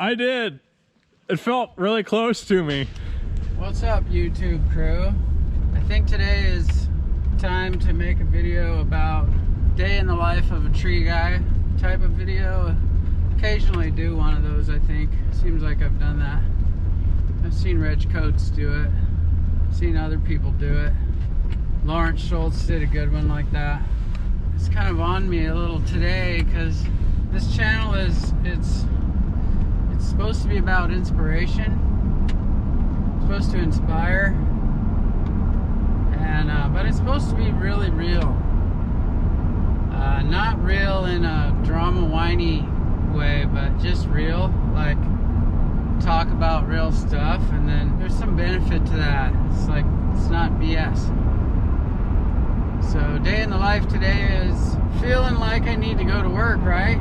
I did. It felt really close to me. What's up, YouTube crew? I think today is time to make a video about day in the life of a tree guy type of video. Occasionally do one of those, I think. Seems like I've done that. I've seen Reg Coates do it. Seen other people do it. Lawrence Schultz did a good one like that. It's kind of on me a little today because this channel it's supposed to be about inspiration. It's supposed to inspire, and but it's supposed to be really real. Not real in a drama whiny way, but just real. Like, talk about real stuff, and then there's some benefit to that. It's like, it's not BS. So day in the life today is feeling like I need to go to work, right?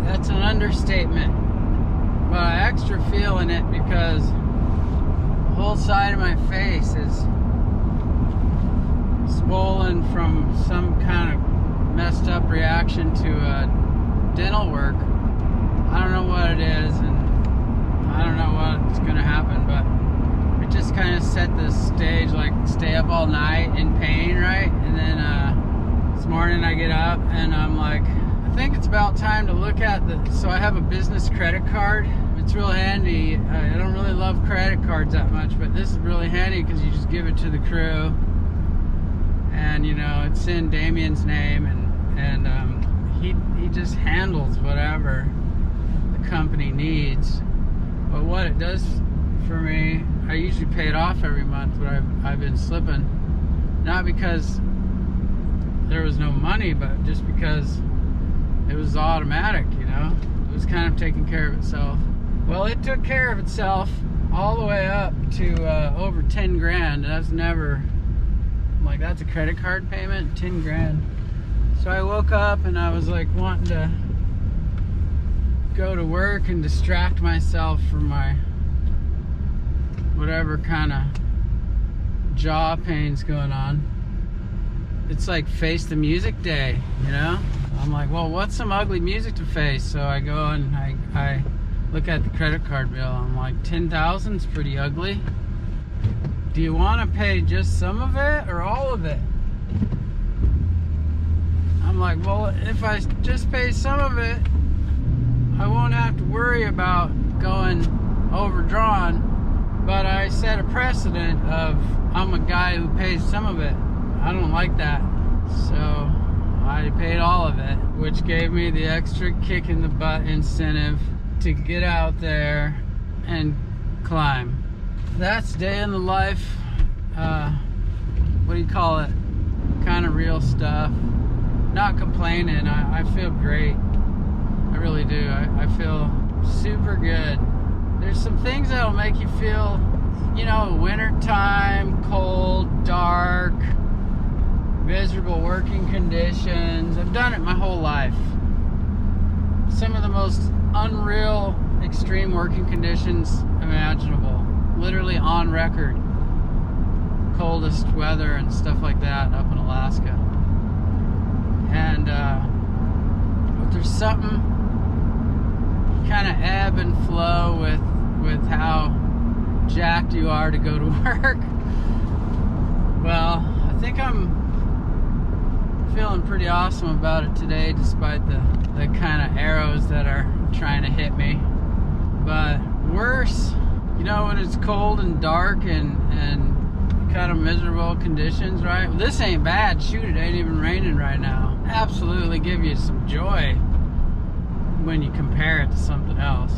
That's an understatement, but I extra feeling it because the whole side of my face is swollen from some kind of messed up reaction to dental work. I don't know what it is, and I don't know what's gonna happen, but it just kind of set this stage, like stay up all night in pain, right? And then this morning I get up and I'm like, I think it's about time to look at so I have a business credit card. It's real handy. I don't really love credit cards that much, but this is really handy because you just give it to the crew, and you know, it's in Damien's name, and he just handles whatever the company needs. But what it does for me, I usually pay it off every month, but I've been slipping, not because there was no money, but just because it was automatic, you know. It was kind of taking care of itself. Well, it took care of itself all the way up to over 10 grand. That's never, I'm like, that's a credit card payment, 10 grand. So I woke up and I was like wanting to go to work and distract myself from my whatever kind of jaw pain's going on. It's like face the music day, you know? I'm like, well, what's some ugly music to face? So I go and I look at the credit card bill. I'm like, 10,000's pretty ugly. Do you want to pay just some of it or all of it? I'm like, well, if I just pay some of it, I won't have to worry about going overdrawn. But I set a precedent of I'm a guy who pays some of it. I don't like that. So I paid all of it, which gave me the extra kick in the butt incentive to get out there and climb. That's day in the life, what do you call it? Kind of real stuff. Not complaining. I feel great. I really do. I feel super good. There's some things that'll make you feel, you know, winter time, cold, dark, miserable working conditions. I've done it my whole life. Some of the most unreal, extreme working conditions imaginable. Literally on record. Coldest weather and stuff like that up in Alaska. And but there's something kind of ebb and flow with how jacked you are to go to work. Well, I think I'm feeling pretty awesome about it today, despite the kind of arrows that are trying to hit me. But worse, you know, when it's cold and dark and kind of miserable conditions, right? Well, this ain't bad. Shoot, it ain't even raining right now. Absolutely give you some joy when you compare it to something else.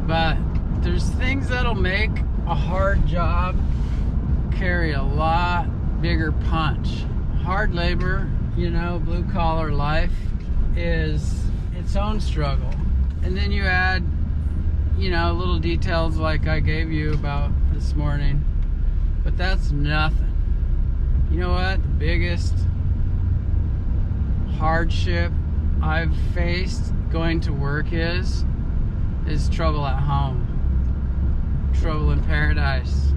But there's things that'll make a hard job carry a lot bigger punch. Hard labor, you know, blue collar life is its own struggle. And then you add, you know, little details like I gave you about this morning. But that's nothing. You know what? The biggest hardship I've faced going to work is trouble at home. Trouble in paradise.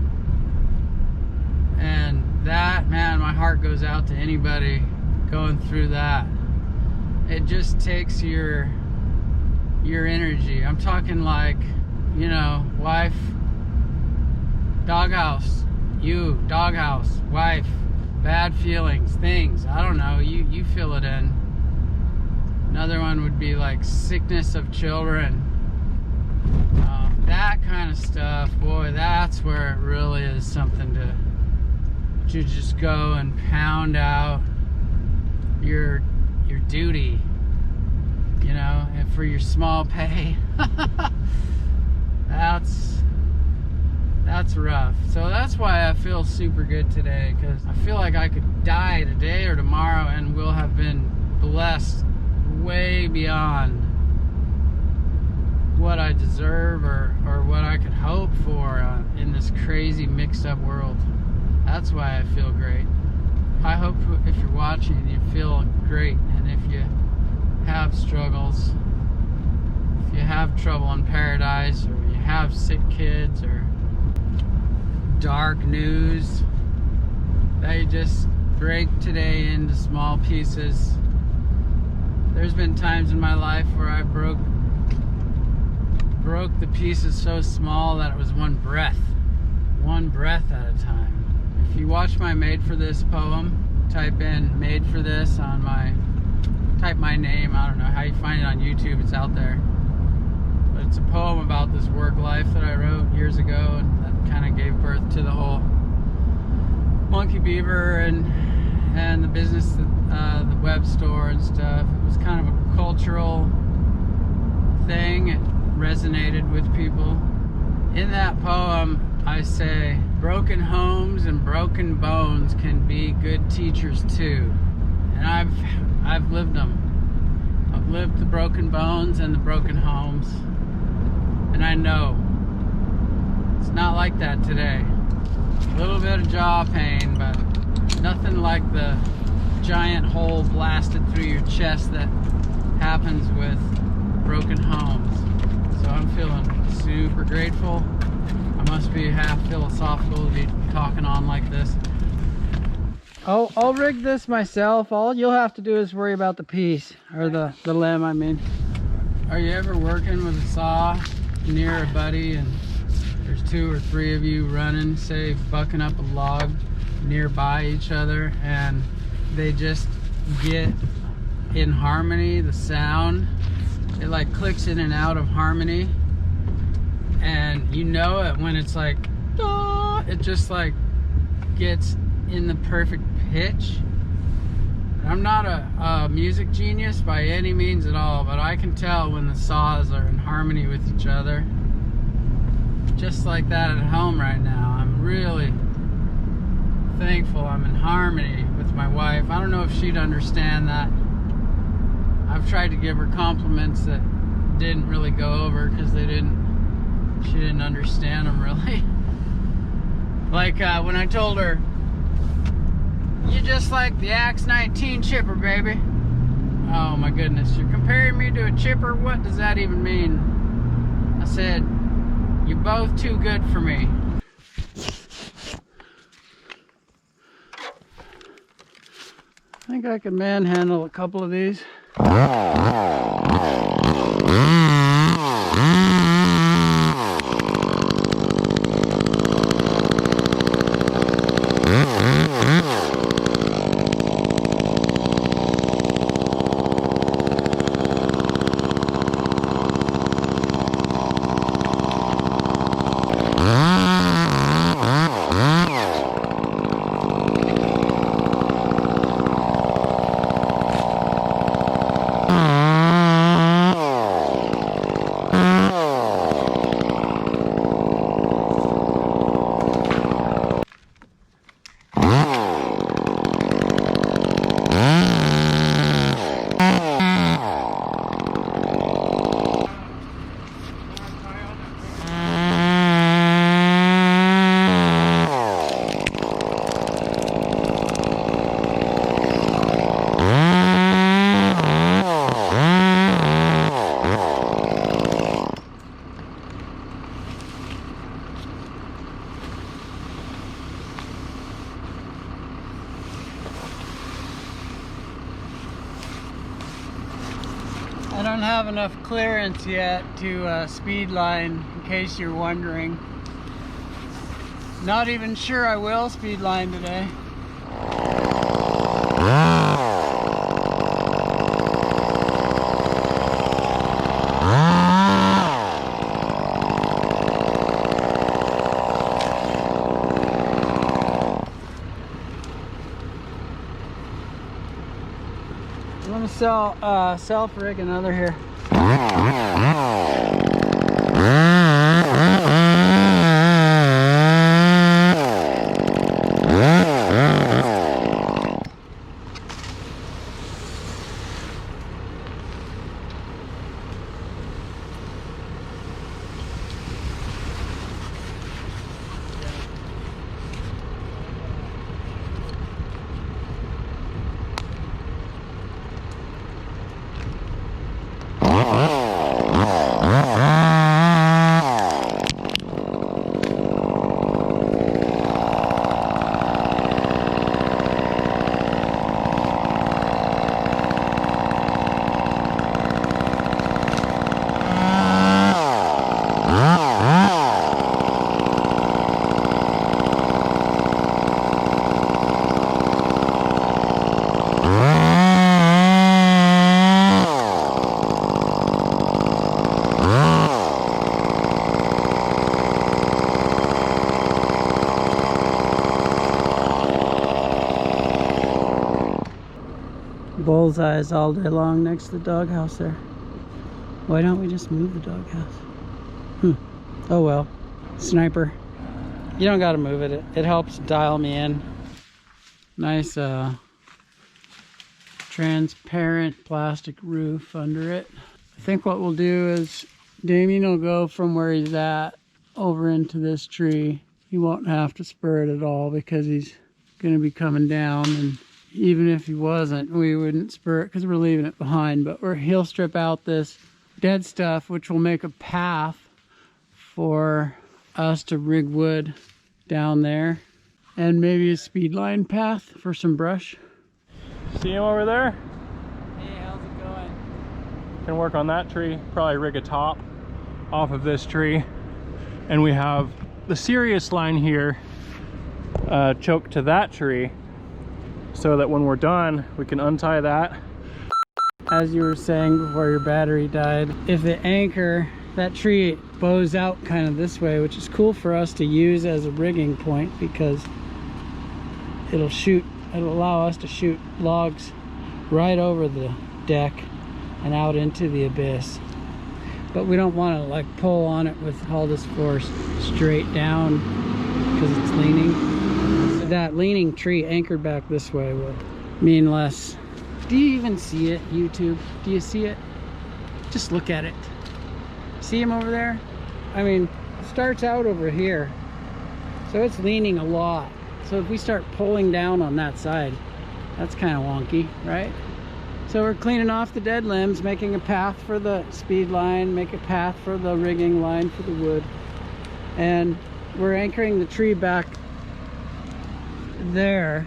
And that, man, my heart goes out to anybody going through that. It just takes your your energy. I'm talking like, you know, wife, doghouse, you, doghouse, wife, bad feelings, things. I don't know. You fill it in. Another one would be like sickness of children. That kind of stuff. Boy, that's where it really is something to just go and pound out your duty, you know, and for your small pay. That's rough. So that's why I feel super good today, because I feel like I could die today or tomorrow and we'll have been blessed way beyond what I deserve or what I could hope for in this crazy mixed up world. That's why I feel great. I hope if you're watching you feel great, and if you have struggles, if you have trouble in paradise, or you have sick kids or dark news, that you just break today into small pieces. There's been times in my life where I broke the pieces so small that it was one breath at a time. If you watch my Made for This poem, type in Made for This type my name. I don't know how you find it on YouTube, it's out there. But it's a poem about this work life that I wrote years ago, and that kind of gave birth to the whole Monkey Beaver and the business, the web store and stuff. It was kind of a cultural thing. It resonated with people. In that poem, I say, broken homes and broken bones can be good teachers too. And I've lived them. I've lived the broken bones and the broken homes. And I know it's not like that today. A little bit of jaw pain, but nothing like the giant hole blasted through your chest that happens with broken homes. So I'm feeling super grateful. I must be half philosophical to be talking on like this. Oh, I'll rig this myself. All you'll have to do is worry about the piece, or the limb, I mean. Are you ever working with a saw near a buddy and there's 2 or 3 of you running, say bucking up a log nearby each other, and they just get in harmony, the sound, it like clicks in and out of harmony, and you know it when it's like, it just like gets in the perfect pitch. I'm not a music genius by any means at all, but I can tell when the saws are in harmony with each other. Just like that at home right now. I'm really thankful I'm in harmony with my wife. I don't know if she'd understand that. I've tried to give her compliments that didn't really go over because she didn't understand them really. Like when I told her, "You're just like the Axe 19 chipper, baby." Oh my goodness, you're comparing me to a chipper? What does that even mean? I said, "You're both too good for me." I think I can manhandle a couple of these. don't have enough clearance yet to speed line, in case you're wondering. Not even sure I will speed line today. I'm gonna self rig another here. Bullseyes all day long next to the doghouse there. Why don't we just move the doghouse? Oh well. Sniper. You don't gotta move it. It helps dial me in. Nice transparent plastic roof under it. I think what we'll do is Damien will go from where he's at over into this tree. He won't have to spur it at all because he's gonna be coming down, and even if he wasn't, we wouldn't spur it because we're leaving it behind. But he'll strip out this dead stuff, which will make a path for us to rig wood down there, and maybe a speed line path for some brush. See him over there? Hey, how's it going? Can work on that tree. Probably rig a top off of this tree. And we have the Sirius line here choked to that tree, so that when we're done, we can untie that. As you were saying before your battery died, if the anchor, that tree bows out kind of this way, which is cool for us to use as a rigging point because it'll allow us to shoot logs right over the deck and out into the abyss. But we don't want to like pull on it with all this force straight down because it's leaning. That leaning tree anchored back this way will mean less. Do you even see it, YouTube? Do you see it? Just look at it. See him over there? I mean, it starts out over here, so it's leaning a lot. So if we start pulling down on that side, that's kind of wonky, right? So we're cleaning off the dead limbs, making a path for the speed line, make a path for the rigging line for the wood, and we're anchoring the tree back there.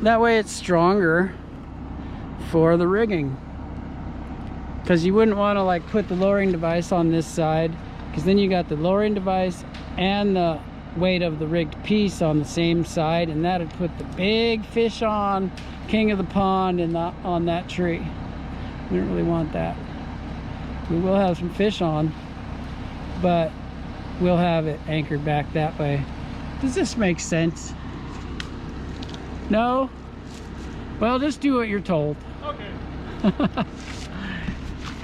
That way it's stronger for the rigging, because you wouldn't want to like put the lowering device on this side, because then you got the lowering device and the weight of the rigged piece on the same side, and that'd put the big fish on, king of the pond, and on that tree. We don't really want that. We will have some fish on, but we'll have it anchored back that way. Does this make sense? No? Well, just do what you're told. Okay.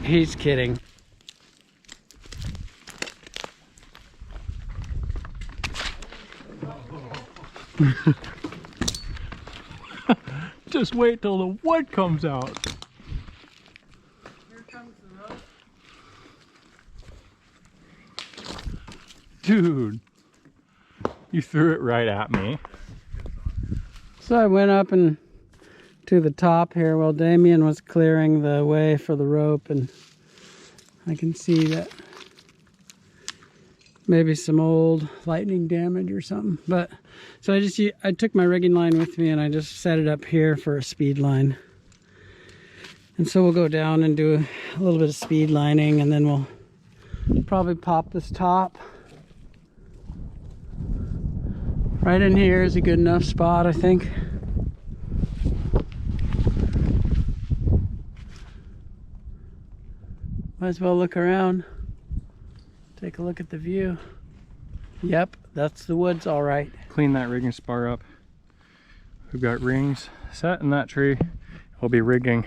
He's kidding. Just wait till the wood comes out. Here comes the rope. Dude, you threw it right at me. So I went up and to the top here while Damien was clearing the way for the rope, and I can see that maybe some old lightning damage or something. But so I took my rigging line with me and I just set it up here for a speed line. And so we'll go down and do a little bit of speed lining, and then we'll probably pop this top. Right in here is a good enough spot, I think. Might as well look around. Take a look at the view. Yep, that's the woods, all right. Clean that rigging spar up. We've got rings set in that tree. We'll be rigging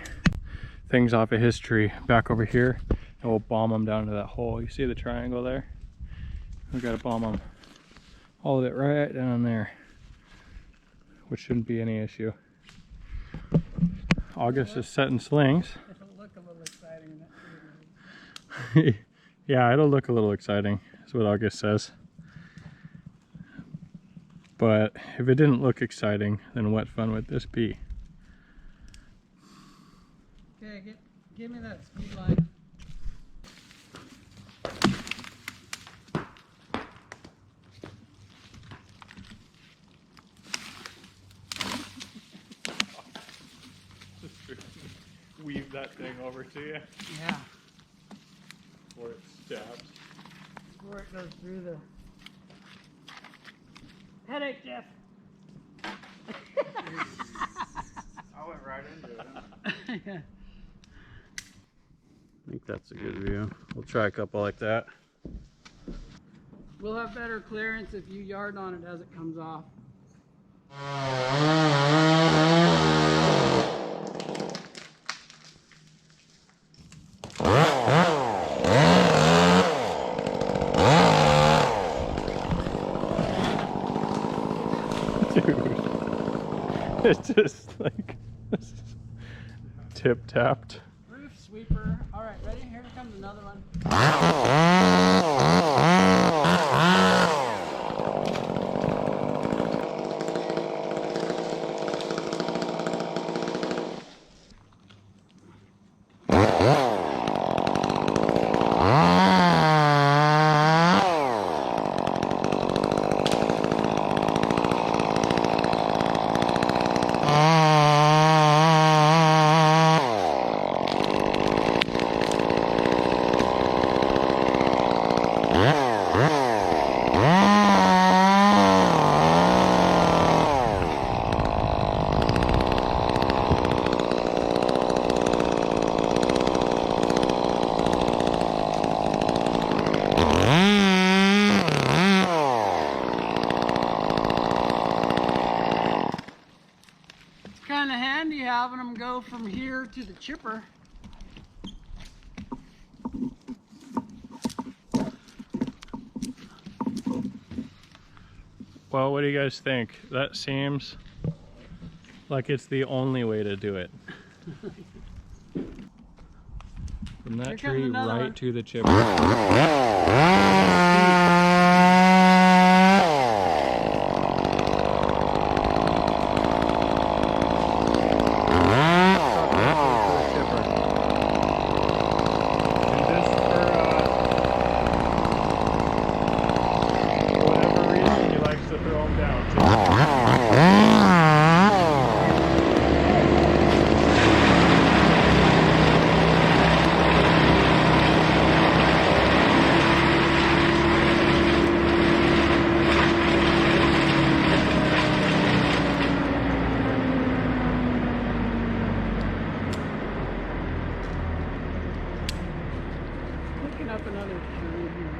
things off of his tree back over here, and we'll bomb them down to that hole. You see the triangle there? We gotta bomb them, all of it right down there, which shouldn't be any issue. August is setting slings. It'll look a little exciting in that tree. Yeah, it'll look a little exciting, is what August says. But if it didn't look exciting, then what fun would this be? Okay, give me that speed line. Weave that thing over to you Yeah, before it stabs. before it goes through the headache, Jeff. I went right into it. Yeah. I think that's a good view. We'll try a couple like that. We'll have better clearance if you yard on it as it comes off. Dude, it's just like tip tapped. Roof sweeper. All right, ready? Here comes another one. Kind of handy having them go from here to the chipper. Well, what do you guys think? That seems like it's the only way to do it. From that tree right to the chipper. Picking up another tree here.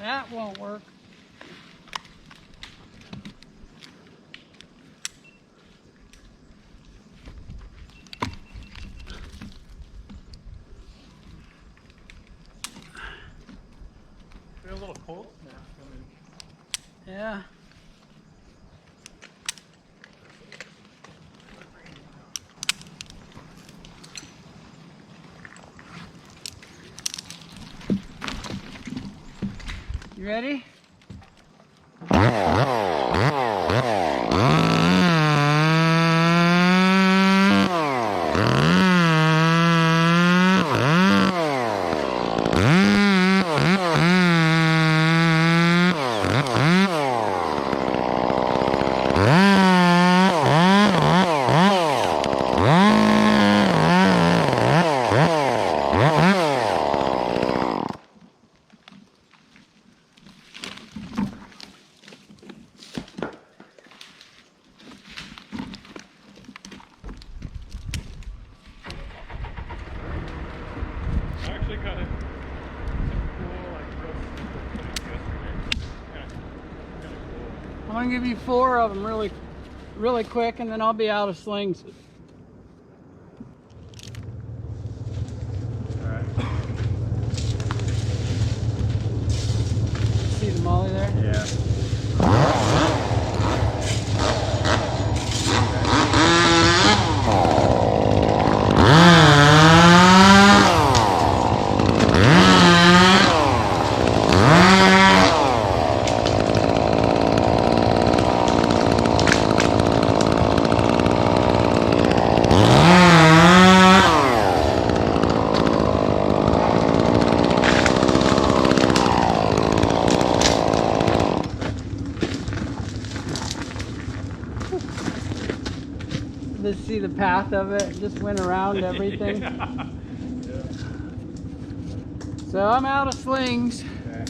That won't work. Feel a little cold snap coming. Yeah. You ready? I actually got it. Some cool, like, real simple things yesterday. Kind of cool. I'm gonna give you 4 of them really quick, and then I'll be out of slings. Alright. See the molly there? Yeah. Just see the path of it. Just went around everything. Yeah. So I'm out of slings. Okay.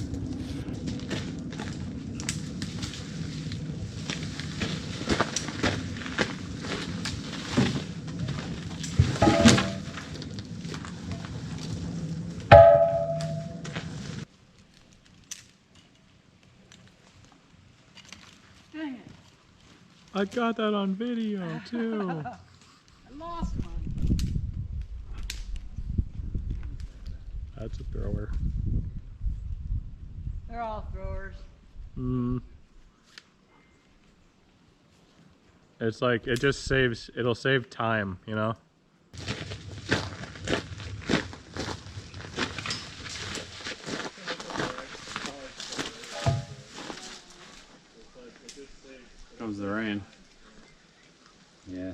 Dang it. I got that on video too. I lost one. That's a thrower. They're all throwers. It's like, it just saves, it'll save time, you know? Comes the rain. Yeah.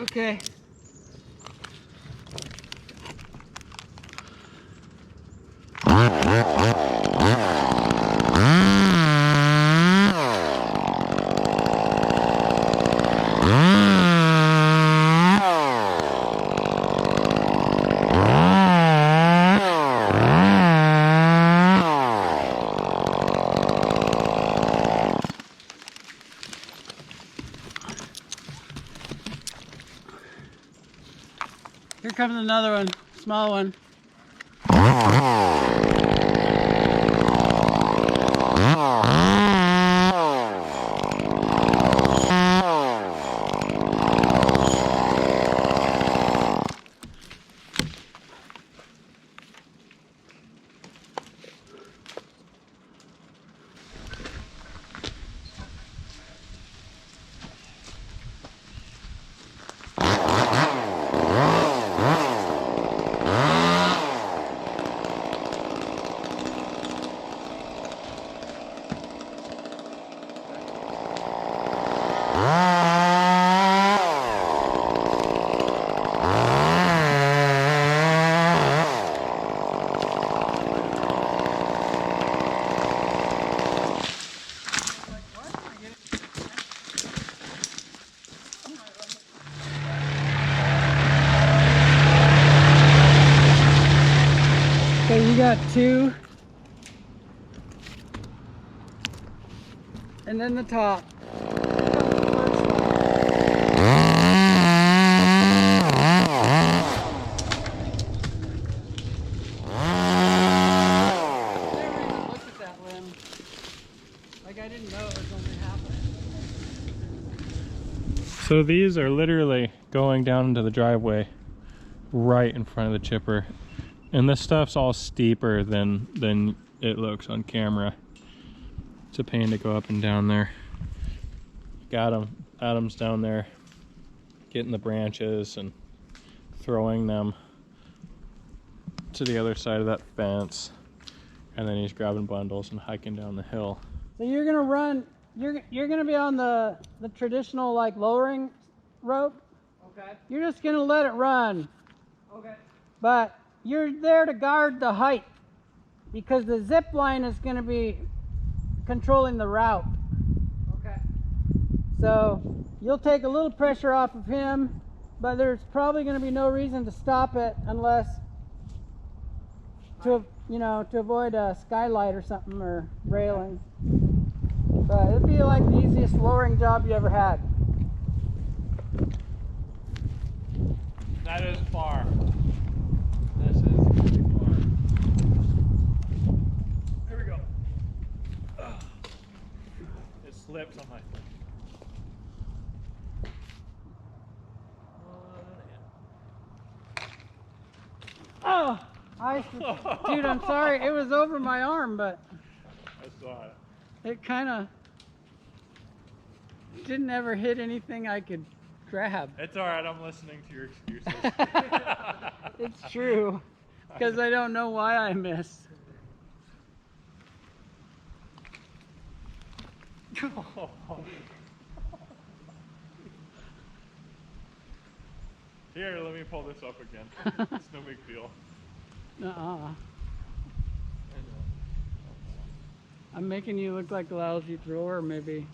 Okay. Here comes another one, small one. got 2. And then the top. I didn't know it was going to happen. So these are literally going down into the driveway right in front of the chipper. And this stuff's all steeper than it looks on camera. It's a pain to go up and down there. Got him. Adam's down there getting the branches and throwing them to the other side of that fence. And then he's grabbing bundles and hiking down the hill. So you're gonna run. You're gonna be on the traditional like lowering rope. Okay. You're just gonna let it run. Okay. But you're there to guard the height because the zip line is gonna be controlling the route. Okay. So you'll take a little pressure off of him, but there's probably gonna be no reason to stop it unless to avoid a skylight or something or railing. But it'd be like the easiest lowering job you ever had. That is far. This is pretty far. There we go. Ugh. It slips on my foot. Oh! Dude, I'm sorry. It was over my arm, but I saw it. it kind of didn't ever hit anything I could grab. It's alright, I'm listening to your excuses. It's true, because I don't know why I missed. Here, let me pull this up again. It's no big deal. I'm making you look like a lousy thrower, maybe.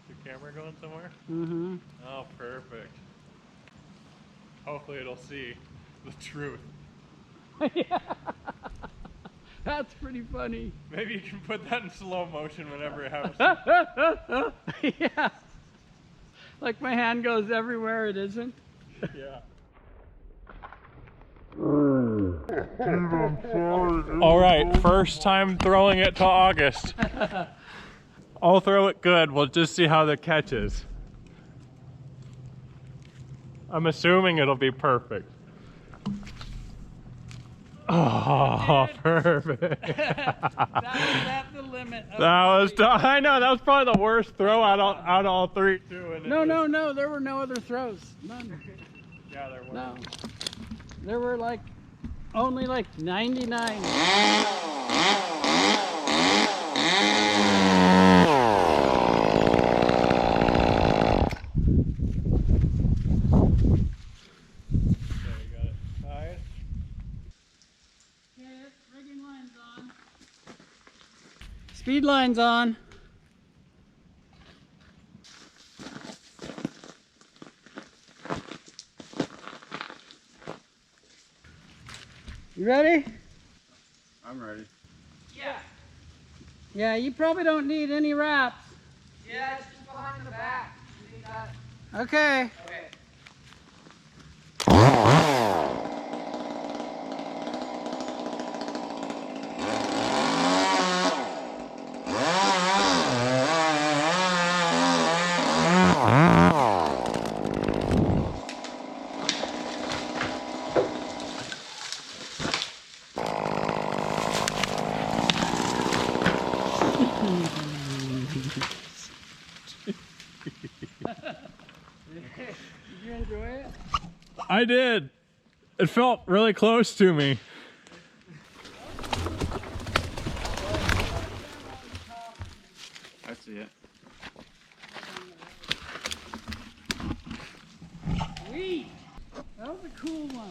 The camera going somewhere? Mm-hmm. Oh, perfect. Hopefully it'll see the truth. Yeah. That's pretty funny. Maybe you can put that in slow motion whenever it happens. Yeah. Like my hand goes everywhere it isn't. Yeah. All right, first time throwing it till August. I'll throw it good. We'll just see how the catch is. I'm assuming it'll be perfect. Oh, perfect. That's the limit. That was. I know that was probably the worst throw out of all 3 too. No. There were no other throws. None. Yeah, there were. No. There were like only like 99. Speed line's on. You ready? I'm ready. Yeah. Yeah, you probably don't need any wraps. Yeah, it's just behind the back. Okay. Okay. Did you enjoy it? I did. It felt really close to me. I see it. Sweet. That was a cool one.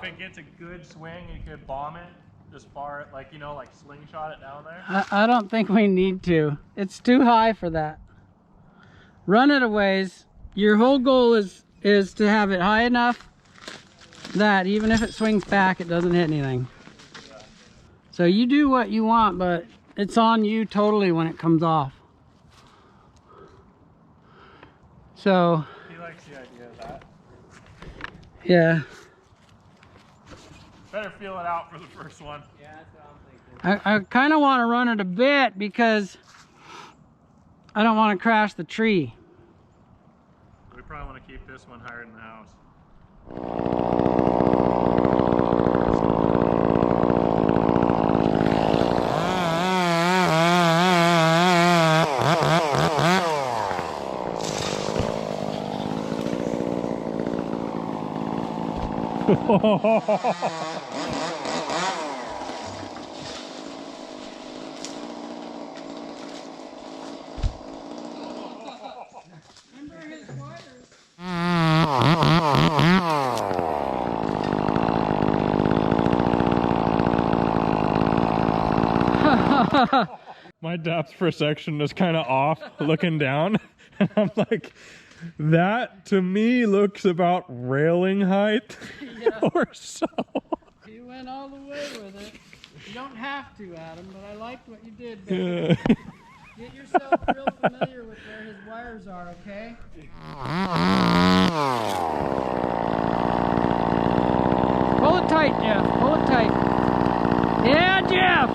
it gets a good swing, you could bomb it just far, like, you know, like slingshot it down there. I don't think we need to. It's too high for that. Run it a ways. Your whole goal is to have it high enough that even if it swings back, it doesn't hit anything. So you do what you want, but it's on you totally when it comes off. So He likes the idea of that. yeah. Better feel it out for the first one. Yeah, that's what I'm thinking. I kind of want to run it a bit because I don't want to crash the tree. We probably want to keep this one higher than the house. My depth perception is kind of off looking down, and I'm like, that to me looks about railing height. Yeah. Or so. You went all the way with it. You don't have to, Adam, but I liked what you did, baby. Yeah. Get yourself real familiar with where his wires are, okay? Pull it tight, Jeff. Pull it tight. Yeah, Jeff!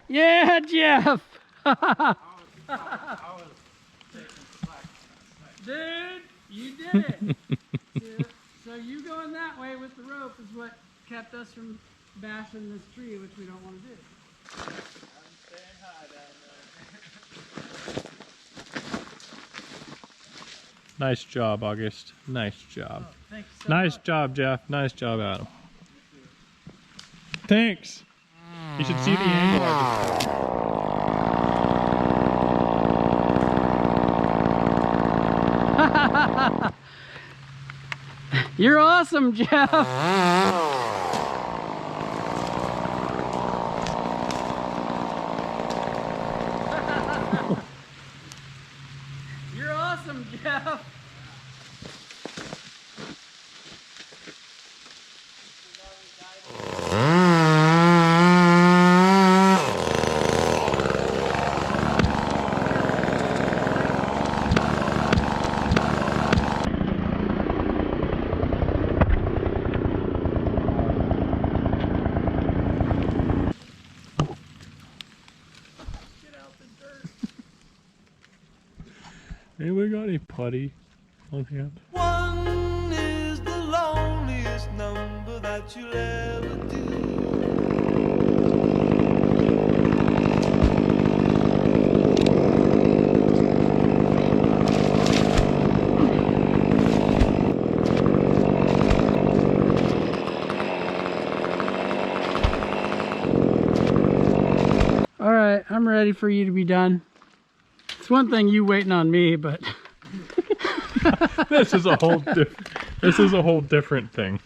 Yeah, Jeff! Dude, you did it! So you going that way with the rope is what kept us from bashing this tree, which we don't want to do. I'm staying high down there. Nice job, August. Nice job. Oh, thanks so Nice much. job, Jeff. Nice job, Adam. Thanks. You should see the angle I just You're awesome, Jeff. You're awesome, Jeff. Anybody got any putty on hand? One is the loneliest number that you'll ever do. All right, I'm ready for you to be done. It's one thing you waiting on me, but This is a whole different. This is a whole different thing.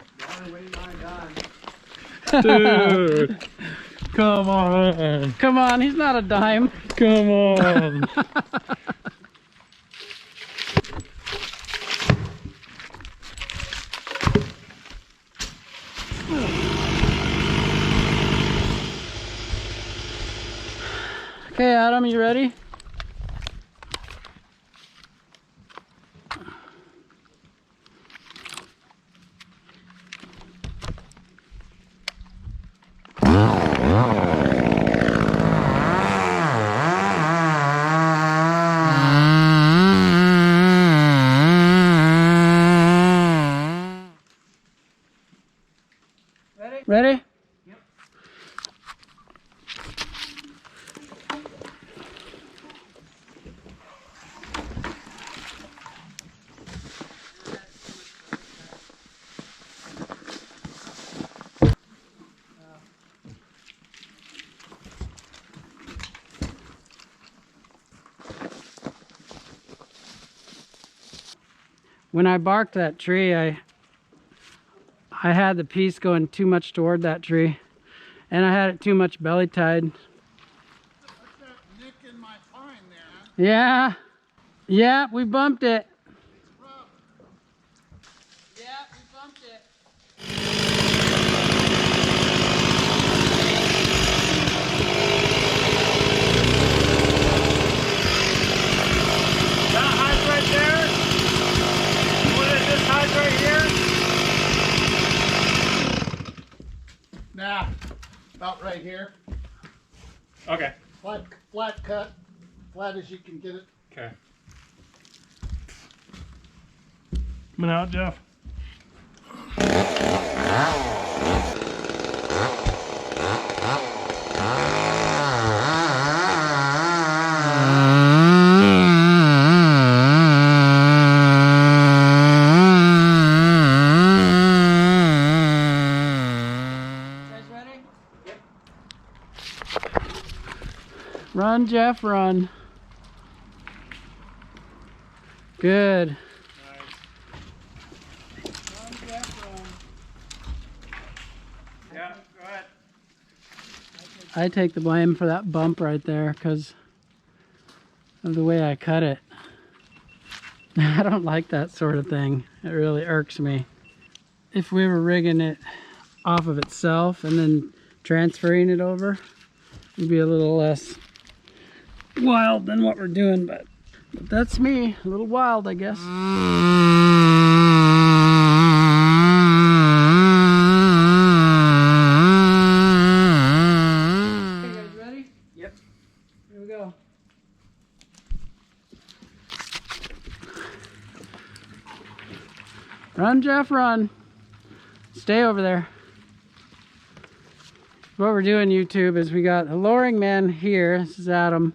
Dude, come on, come on, he's not a dime. come on. Okay, Adam, you ready? Ready? Yep. When I barked that tree, I had the piece going too much toward that tree, and I had it too much belly tied. What's that nick in my pine there? Yeah, yeah, we bumped it. It's rough. Yeah, we bumped it. That hides right there. What is this hides right here? Nah, about right here. Okay. Flat cut, flat as you can get it. Okay. Coming out, Jeff. Run, Jeff, run. Good. Nice. Run, Jeff, run. Yeah, go ahead. I take the blame for that bump right there because of the way I cut it. I don't like that sort of thing. It really irks me. If we were rigging it off of itself and then transferring it over, it'd be a little less wild than what we're doing, but that's me, a little wild, I guess. Okay, guys, ready? Yep. Here we go. Run, Jeff, run. Stay over there. What we're doing, YouTube, is we got a lowering man here. This is Adam.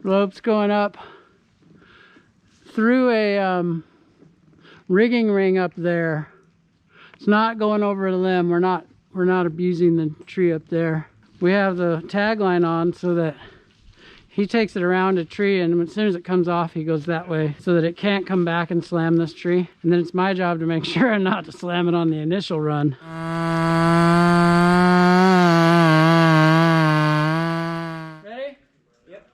Rope's going up through a rigging ring up there. It's not going over a limb. We're not abusing the tree up there. We have the tagline on so that he takes it around a tree, and as soon as it comes off, he goes that way so that it can't come back and slam this tree. And then it's my job to make sure not to slam it on the initial run. Ready? Yep.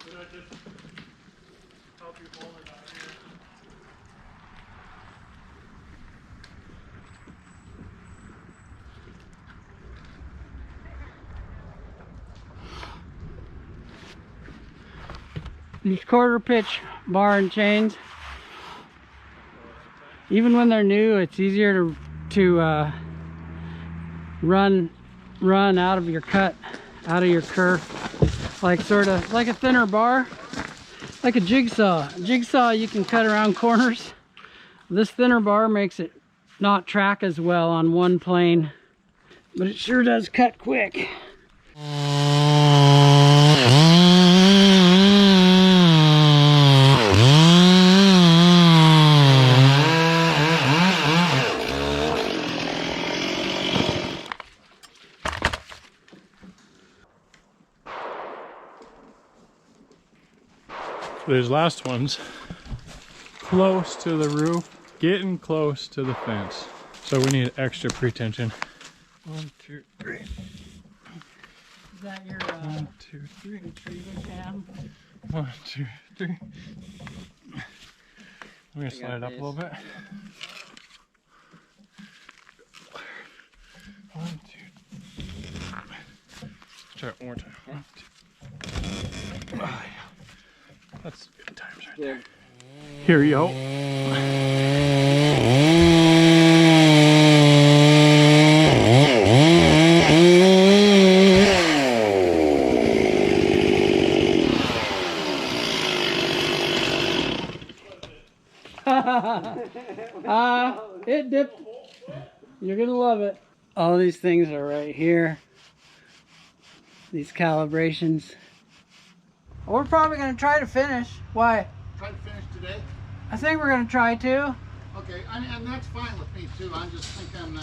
Did I just help you hold it out here? These quarter pitch bar and chains, even when they're new, it's easier to run out of your cut, out of your kerf, like sort of like a thinner bar, like a jigsaw. Jigsaw, you can cut around corners. This thinner bar makes it not track as well on one plane, but it sure does cut quick. These last ones close to the roof, getting close to the fence. So we need extra pretension. 1, 2, 3. Is that your 1, 2, 3. retriever cam? 1, 2, 3. I'm gonna slide it up a little bit. 1, 2. Try it one more time. 1, 2. Ah, yeah. That's good times right there. Here you go. It dipped. You're gonna love it. All these things are right here. These calibrations. We're probably gonna try to finish. Why? Try to finish today. I think we're gonna try to. Okay, and that's fine with me too. I'm just thinking,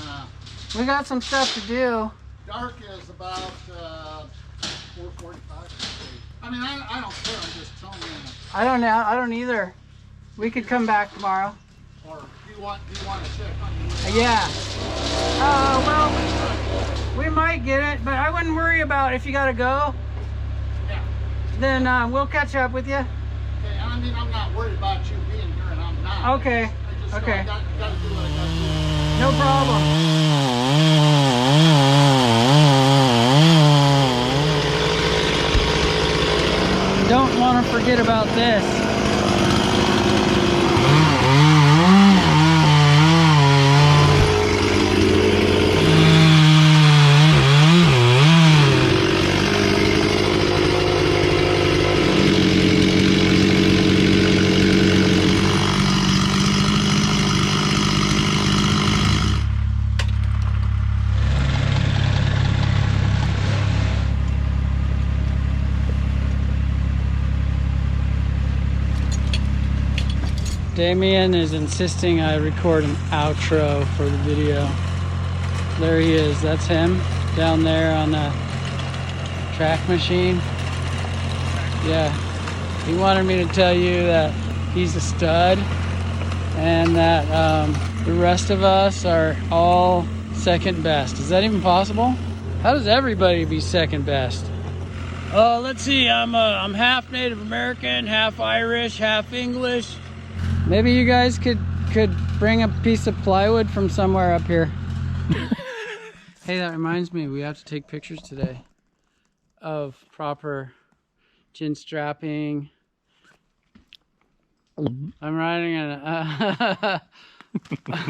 We got some stuff to do. dark is about 4:45. I mean, I don't care. I'm just telling you. I don't know. I don't either. We could come back tomorrow. Or do you want to check on Yeah. Well, we might get it, but I wouldn't worry about if you gotta go. Yeah. Then we'll catch up with you. Okay. I mean, I'm not worried about you being here, and I'm not. Okay. I just Okay. I gotta do what I gotta do. No problem. Don't want to forget about this. Damien is insisting I record an outro for the video. There he is. That's him down there on the track machine. Yeah. He wanted me to tell you that he's a stud and that the rest of us are all second best. Is that even possible? How does everybody be second best? Let's see. I'm half Native American, half Irish, half English. Maybe you guys could bring a piece of plywood from somewhere up here. Hey, that reminds me, we have to take pictures today of proper chin strapping. I'm riding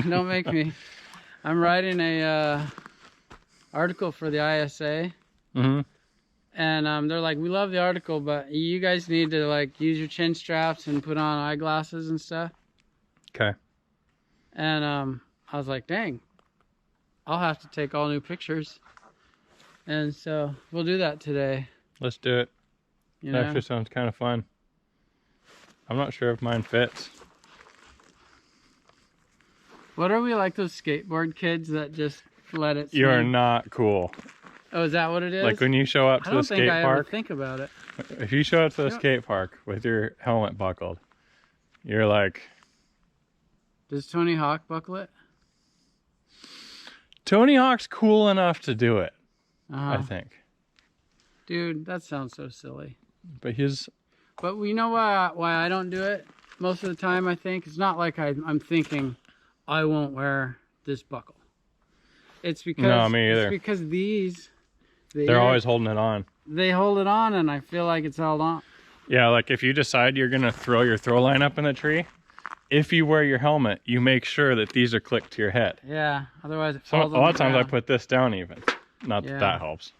don't make me. I'm writing a article for the ISA. Mm-hmm. And they're like, we love the article, but you guys need to like use your chin straps and put on eyeglasses and stuff. Okay. And I was like, dang, I'll have to take all new pictures. And so we'll do that today. Let's do it. You That know? actually sounds kind of fun. I'm not sure if mine fits. What are we, like those skateboard kids that just let it swing? You're not cool. Oh, is that what it is? Like when you show up I to the don't think skate I ever park, think about it. if you show up to the Yeah. skate park with your helmet buckled, you're like, Does Tony Hawk buckle it? Tony Hawk's cool enough to do it, Uh-huh. I think. Dude, that sounds so silly. But his, But you know why I don't do it most of the time, I think? It's not like I'm thinking, I won't wear this buckle. It's because, No, me either. It's because they're always holding it on. they hold it on and I feel like it's held on. Yeah, like if you decide you're going to throw your throw line up in the tree, if you wear your helmet, you make sure that these are clicked to your head. Yeah, otherwise it So falls a on lot the of times I ground. put this down even. Not Yeah. that that helps.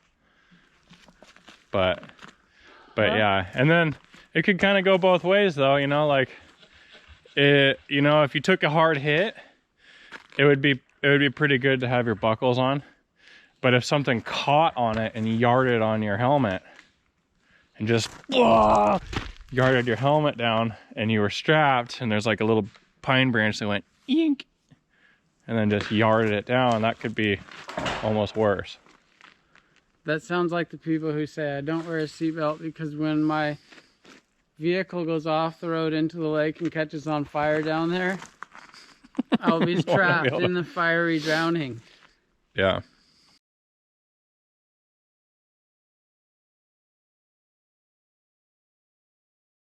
But Well- yeah, and then it could kind of go both ways though, you know, like it, you know, if you took a hard hit, it would be pretty good to have your buckles on. But if something caught on it and yarded on your helmet and just yarded your helmet down and you were strapped and there's like a little pine branch that went yink and then just yarded it down, that could be almost worse. That sounds like the people who say I don't wear a seatbelt because when my vehicle goes off the road into the lake and catches on fire down there, I'll be You won't be trapped able to- in the fiery drowning. Yeah.